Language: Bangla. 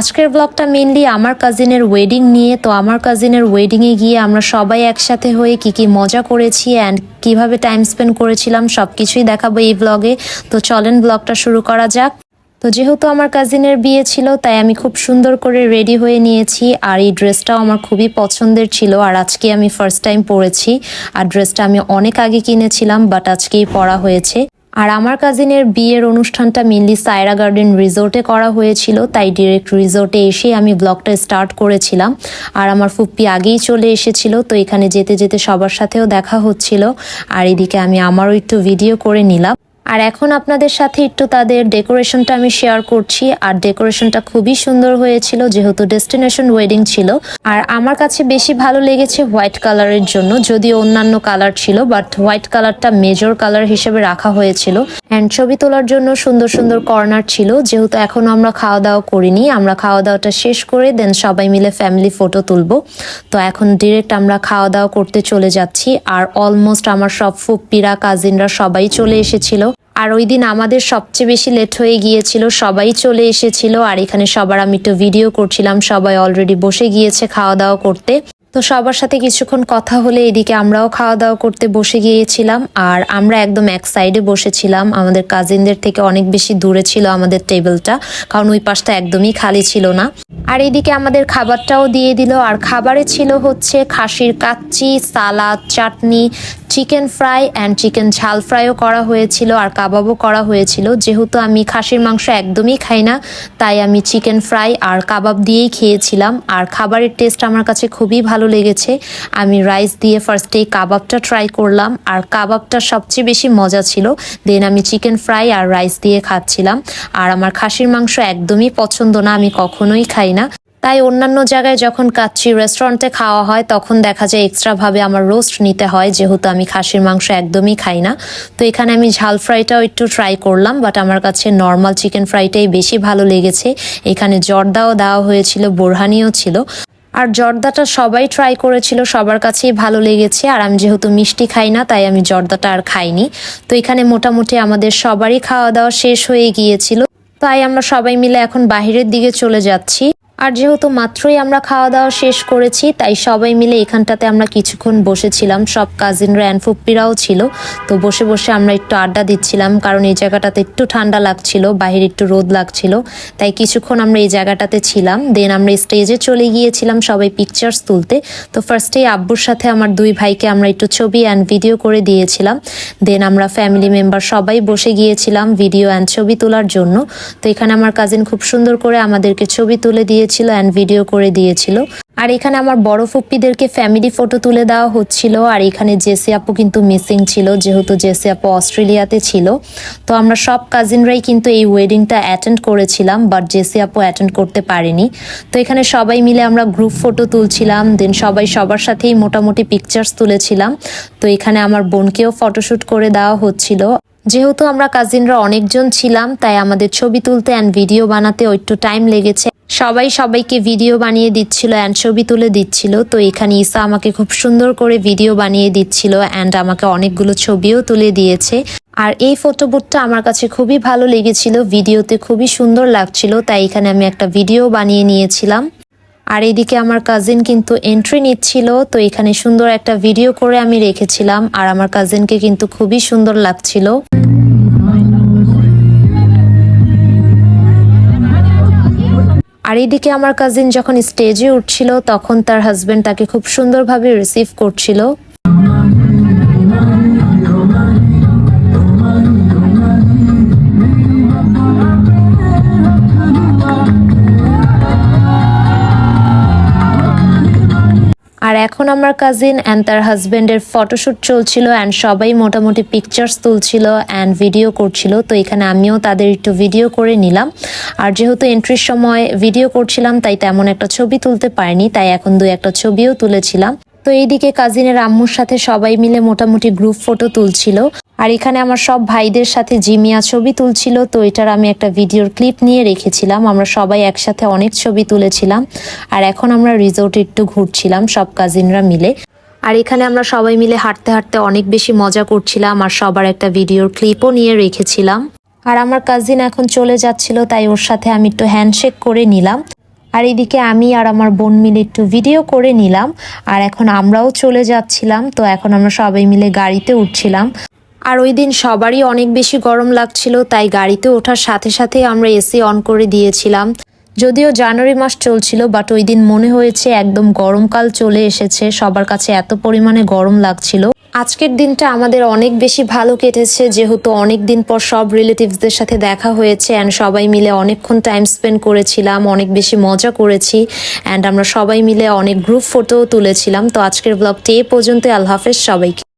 আজকের ব্লগটা মেইনলি আমার কাজিনের ওয়েডিং নিয়ে। তো আমার কাজিনের ওয়েডিংয়ে গিয়ে আমরা সবাই একসাথে হয়ে কি মজা করেছি অ্যান্ড কিভাবে টাইম স্পেন্ড করেছিলাম সবকিছুই দেখাবো এই ব্লগে। তো চলেন ব্লগটা শুরু করা যাক। তো যেহেতু আমার কাজিনের বিয়ে ছিল তাই আমি খুব সুন্দর করে রেডি হয়ে নিয়েছি, আর এই ড্রেসটাও আমার খুবই পছন্দের ছিল, আর আজকে আমি ফার্স্ট টাইম পরেছি। আর ড্রেসটা আমি অনেক আগে কিনেছিলাম বাট আজকেই পরা হয়েছে। আর আমার কাজিনের বিয়ের অনুষ্ঠানটা মেনলি সায়রা গার্ডেন রিসোর্টে করা হয়েছিল, তাই ডিরেক্ট রিসোর্টে এসেই আমি ব্লগটা স্টার্ট করেছিলাম। আর আমার ফুপ্পি আগেই চলে এসেছিল, তো এখানে যেতে যেতে সবার সাথেও দেখা হচ্ছিল, আর এদিকে আমি আমারও একটু ভিডিও করে নিলাম। আর এখন আপনাদের সাথে একটু তাদের ডেকোরেশনটা আমি শেয়ার করছি। আর ডেকোরেশনটা খুবই সুন্দর হয়েছিল যেহেতু ডেস্টিনেশন ওয়েডিং ছিল। আর আমার কাছে বেশি ভালো লেগেছে হোয়াইট কালারের জন্য, যদিও অন্যান্য কালার ছিল বাট হোয়াইট কালারটা মেজর কালার হিসেবে রাখা হয়েছিল। অ্যান্ড ছবি তোলার জন্য সুন্দর সুন্দর কর্নার ছিল। যেহেতু এখনো আমরা খাওয়া দাওয়া করিনি, আমরা খাওয়া দাওয়াটা শেষ করে দেন সবাই মিলে ফ্যামিলি ফটো তুলবো। তো এখন ডিরেক্ট আমরা খাওয়া দাওয়া করতে চলে যাচ্ছি। আর অলমোস্ট আমার সব ফুপ্পিরা কাজিনরা সবাই চলে এসেছিল। আর ওই দিন আমাদের সবচেয়ে বেশি লেট হয়ে গিয়েছিল, সবাই চলে এসেছিল। আর এখানে সবার আমি একটু ভিডিও করছিলাম, সবাই অলরেডি বসে গিয়েছে খাওয়া দাওয়া করতে। তো সবার সাথে কিছুক্ষণ কথা হলে এদিকে আমরাও খাওয়া দাওয়া করতে বসে গিয়েছিলাম। আর আমরা একদম এক সাইডে বসেছিলাম, আমাদের কাজিনদের থেকে অনেক বেশি দূরে ছিল আমাদের টেবিলটা, কারণ ওই পাশটা একদমই খালি ছিল না। আর এইদিকে আমাদের খাবারটাও দিয়ে দিল। আর খাবারে ছিল হচ্ছে খাসির কাচ্চি, সালাদ, চাটনি, চিকেন ফ্রাই অ্যান্ড চিকেন ঝাল ফ্রাইও করা হয়েছিল, আর কাবাবও করা হয়েছিল। যেহেতু আমি খাসির মাংস একদমই খাই না, তাই আমি চিকেন ফ্রাই আর কাবাব দিয়েই খেয়েছিলাম। আর খাবারের টেস্ট আমার কাছে খুবই ভালো লেগেছে। আমি রাইস দিয়ে ফার্স্টেই কাবাবটা ট্রাই করলাম, আর কাবাবটা সবচেয়ে বেশি মজা ছিল। দেন আমি চিকেন ফ্রাই আর রাইস দিয়ে খাচ্ছিলাম। আর আমার খাসির মাংস একদমই পছন্দ না, আমি কখনোই খাই না। তাই অন্যান্য জায়গায় যখন কাচ্চি রেস্টুরেন্টে খাওয়া হয় তখন দেখা যায় এক্সট্রাভাবে আমার রোস্ট নিতে হয়, যেহেতু আমি খাসির মাংস একদমই খাই না। তো এখানে আমি ঝাল ফ্রাইটাও একটু ট্রাই করলাম, বাট আমার কাছে নর্মাল চিকেন ফ্রাইটাই বেশি ভালো লেগেছে। এখানে জর্দাও দেওয়া হয়েছিল, বোরহানিও ছিল। আর জর্দাটা সবাই ট্রাই করেছিল, সবার কাছেই ভালো লেগেছে। আর আমি যেহেতু মিষ্টি খাই না তাই আমি জর্দাটা আর খাইনি। তো এখানে মোটামুটি আমাদের সবারই খাওয়া দাওয়া শেষ হয়ে গিয়েছিল, তাই আমরা সবাই মিলে এখন বাহিরের দিকে চলে যাচ্ছি। আর যেহেতু মাত্রই আমরা খাওয়া দাওয়া শেষ করেছি তাই সবাই মিলে এখানটাতে আমরা কিছুক্ষণ বসেছিলাম, সব কাজিনরা অ্যান্ড ফুপ্পিরাও ছিল। তো বসে বসে আমরা একটু আড্ডা দিচ্ছিলাম, কারণ এই জায়গাটাতে একটু ঠান্ডা লাগছিল, বাহিরে একটু রোদ লাগছিল, তাই কিছুক্ষণ আমরা এই জায়গাটাতে ছিলাম। দেন আমরা স্টেজে চলে গিয়েছিলাম সবাই পিকচার্স তুলতে। তো ফার্স্টেই আব্বুর সাথে আমার দুই ভাইকে আমরা একটু ছবি অ্যান্ড ভিডিও করে দিয়েছিলাম। দেন আমরা ফ্যামিলি মেম্বার সবাই বসে গিয়েছিলাম ভিডিও অ্যান্ড ছবি তোলার জন্য। তো এখানে আমার কাজিন খুব সুন্দর করে আমাদেরকে ছবি তুলে দিয়েছিল অ্যান্ড ভিডিও করে দিয়েছিল। আর এখানে আমার বড় ফুপ্পিদেরকে ফ্যামিলি ফটো তুলে দেওয়া হচ্ছিল। আর এখানে জেসি আপু কিন্তু মিসিং ছিল, যেহেতু জেসি আপু অস্ট্রেলিয়াতে ছিল। তো আমরা সব কাজিনরাই কিন্তু এই ওয়েডিংটা অ্যাটেন্ড করেছিলাম, বাট জেসি আপু অ্যাটেন্ড করতে পারেনি। তো এখানে সবাই মিলে আমরা গ্রুপ ফটো তুলছিলাম, দেন সবাই সবার সাথেই মোটামুটি পিকচার্স তুলেছিলাম। তো এখানে আমার বোনকেও ফটোশুট করে দেওয়া হচ্ছিল। যেহেতু আমরা কাজিনরা অনেকজন ছিলাম তাই আমাদের ছবি তুলতে অ্যান্ড ভিডিও বানাতে একটু টাইম লেগেছে। সবাই সবাইকে ভিডিও বানিয়ে দিচ্ছিল অ্যান্ড ছবি তুলে দিচ্ছিল। তো এখানে ঈসা আমাকে খুব সুন্দর করে ভিডিও বানিয়ে দিচ্ছিল অ্যান্ড আমাকে অনেকগুলো ছবিও তুলে দিয়েছে। আর এই ফটোবুথটা আমার কাছে খুবই ভালো লেগেছিল, ভিডিওতে খুবই সুন্দর লাগছিল, তাই এখানে আমি একটা ভিডিও বানিয়ে নিয়েছিলাম। আর এদিকে আমার কাজিন কিন্তু এন্ট্রি নিচ্ছিল, তো এখানে সুন্দর একটা ভিডিও করে আমি রেখেছিলাম। আর আমার কাজিনকে কিন্তু খুবই সুন্দর লাগছিল। আর এইদিকে আমার কাজিন যখন স্টেজে উঠছিল তখন তার হাজবেন্ড তাকে খুব সুন্দরভাবে রিসিভ করছিল। আর এখন আমার কাজিন অ্যান্ড তার হাজবেন্ডের ফটোশুট চলছিল অ্যান্ড সবাই মোটামুটি পিকচার্স তুলছিল অ্যান্ড ভিডিও করছিল। তো এখানে আমিও তাদের একটু ভিডিও করে নিলাম। আর যেহেতু এন্ট্রির সময় ভিডিও করছিলাম তাই তেমন একটা ছবি তুলতে পারিনি, তাই এখন দুই একটা ছবিও তুলেছিলাম। তো এইদিকে কাজিনের আম্মুর সাথে সবাই মিলে মোটামুটি গ্রুপ ফটো তুলছিল। আর এখানে আমার সব ভাইদের সাথে জিমিয়া ছবি তুলছিল। তো এটার আমি একটা ভিডিওর ক্লিপ নিয়ে রেখেছিলাম, আমরা সবাই একসাথে অনেক ছবি তুলেছিলাম। আর এখন আমরা রিসোর্টে একটু ঘুরছিলাম সব কাজিনরা মিলে। আর এখানে আমরা সবাই মিলে হাঁটতে হাঁটতে অনেক বেশি মজা করছিলাম, আর সবার একটা ভিডিওর ক্লিপও নিয়ে রেখেছিলাম। আর আমার কাজিন এখন চলে যাচ্ছিল, তাই ওর সাথে আমি একটু হ্যান্ডশেক করে নিলাম। আর এদিকে আমি আর আমার বোন মিলে একটু ভিডিও করে নিলাম। আর এখন আমরাও চলে যাচ্ছিলাম। তো এখন আমরা সবাই মিলে গাড়িতে উঠছিলাম। আর ওই দিন সবারই অনেক বেশি গরম লাগছিল, তাই গাড়িতে ওঠার সাথে সাথে আমরা এসি অন করে দিয়েছিলাম। যদিও জানুয়ারি মাস চলছিল, বাট ওই দিন মনে হয়েছে একদম গরমকাল চলে এসেছে, সবার কাছে এত পরিমাণে গরম লাগছিল। আজকের দিনটা আমাদের অনেক বেশি ভালো কেটেছে, যেহেতু অনেক দিন পর সব রিলেটিভসদের সাথে দেখা হয়েছে অ্যান্ড সবাই মিলে অনেকক্ষণ টাইম স্পেন্ড করেছিলাম, অনেক বেশি মজা করেছি অ্যান্ড আমরা সবাই মিলে অনেক গ্রুপ ফটোও তুলেছিলাম। তো আজকের ব্লগটি এ পর্যন্ত। আল্লাহ হাফেজ সবাইকে।